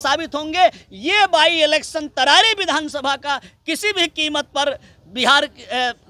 साबित होंगे। ये बाई इलेक्शन तरारी विधानसभा का किसी भी कीमत पर बिहार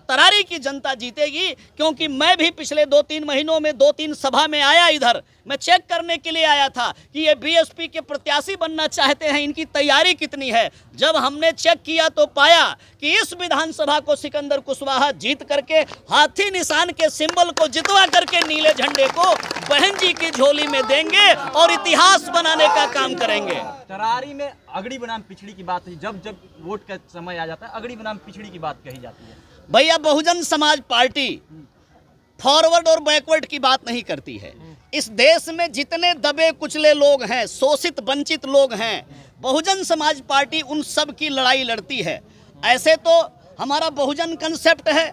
तरारी की जनता जीतेगी, क्योंकि मैं भी पिछले 2-3 महीनों में 2-3 सभा में आया। इधर मैं चेक करने के लिए आया था कि ये बीएसपी के प्रत्याशी बनना चाहते हैं, इनकी तैयारी कितनी है। जब हमने चेक किया तो पाया कि इस विधानसभा को सिकंदर कुशवाहा जीत करके हाथी निशान के सिंबल को जितवा करके नीले झंडे को बहन जी की झोली में देंगे और इतिहास बनाने का काम करेंगे। तरारी में अगड़ी बनाम पिछड़ी की बात है, जब जब वोट का समय आ जाता है अगड़ी बनाम पिछड़ी की बात कही जाती है। भैया, बहुजन समाज पार्टी फॉरवर्ड और बैकवर्ड की बात नहीं करती है। इस देश में जितने दबे कुचले लोग हैं, शोषित वंचित लोग हैं, बहुजन समाज पार्टी उन सब की लड़ाई लड़ती है। ऐसे तो हमारा बहुजन कंसेप्ट है,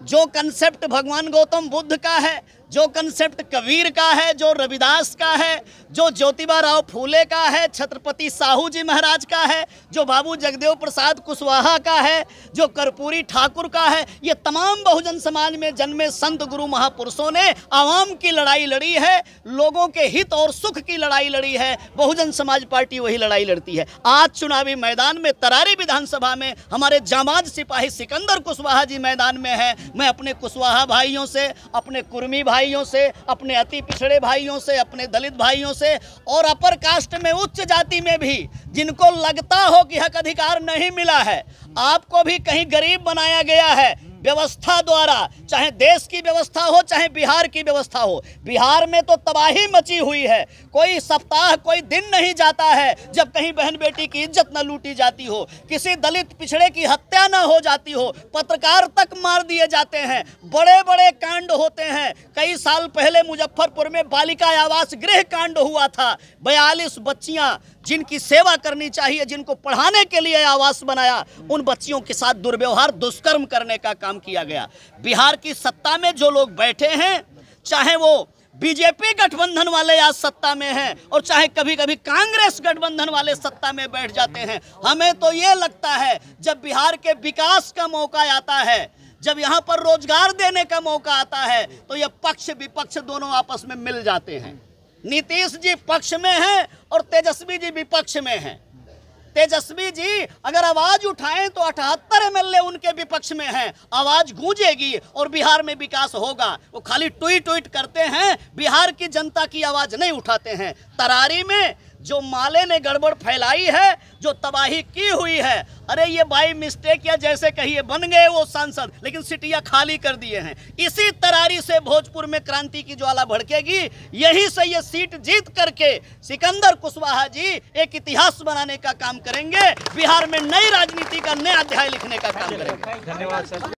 जो कंसेप्ट भगवान गौतम बुद्ध का है, जो कंसेप्ट कबीर का है, जो रविदास का है, जो ज्योतिबा राव फूले का है, छत्रपति साहू जी महाराज का है, जो बाबू जगदेव प्रसाद कुशवाहा का है, जो कर्पूरी ठाकुर का है, ये तमाम बहुजन समाज में जन्मे संत गुरु महापुरुषों ने आवाम की लड़ाई लड़ी है, लोगों के हित और सुख की लड़ाई लड़ी है। बहुजन समाज पार्टी वही लड़ाई लड़ती है। आज चुनावी मैदान में तरारी विधानसभा में हमारे जांबाज सिपाही सिकंदर कुशवाहा जी मैदान में है। मैं अपने कुशवाहा भाइयों से, अपने कुर्मी भाइयों से, अपने अति पिछड़े भाइयों से, अपने दलित भाइयों से और अपर कास्ट में, उच्च जाति में भी जिनको लगता हो कि हक अधिकार नहीं मिला है, आपको भी कहीं गरीब बनाया गया है व्यवस्था द्वारा। चाहे देश की व्यवस्था हो, चाहे बिहार की व्यवस्था हो। बिहार में तो तबाही मची हुई है। कोई सप्ताह, कोई दिन नहीं जाता है जब कहीं बहन बेटी की इज्जत न लूटी जाती हो, किसी दलित पिछड़े की हत्या न हो जाती हो, पत्रकार तक मार दिए जाते हैं, बड़े बड़े कांड होते हैं। कई साल पहले मुजफ्फरपुर में बालिका आवास गृह कांड हुआ था। 42 बच्चियां जिनकी सेवा करनी चाहिए, जिनको पढ़ाने के लिए आवास बनाया, उन बच्चियों के साथ दुर्व्यवहार, दुष्कर्म करने का काम किया गया। बिहार की सत्ता में जो लोग बैठे हैं, चाहे वो बीजेपी गठबंधन वाले आज सत्ता में हैं और चाहे कभी कभी कांग्रेस गठबंधन वाले सत्ता में बैठ जाते हैं, हमें तो ये लगता है जब बिहार के विकास का मौका आता है, जब यहाँ पर रोजगार देने का मौका आता है, तो ये पक्ष विपक्ष दोनों आपस में मिल जाते हैं। नीतीश जी पक्ष में हैं और तेजस्वी जी विपक्ष में हैं। तेजस्वी जी अगर आवाज उठाएं तो 78 एमएलए उनके विपक्ष में हैं, आवाज गूंजेगी और बिहार में विकास होगा। वो खाली ट्वीट करते हैं, बिहार की जनता की आवाज नहीं उठाते हैं। तरारी में जो माले ने गड़बड़ फैलाई है, जो तबाही की हुई है, अरे ये बाई मिस्टेक या जैसे कहिए बन गए वो सांसद, लेकिन सिटिया खाली कर दिए हैं। इसी तरारी से भोजपुर में क्रांति की ज्वाला भड़केगी। यही से ये सीट जीत करके सिकंदर कुशवाहा जी एक इतिहास बनाने का काम करेंगे, बिहार में नई राजनीति का नया अध्याय लिखने का काम करेंगे। धन्यवाद सर।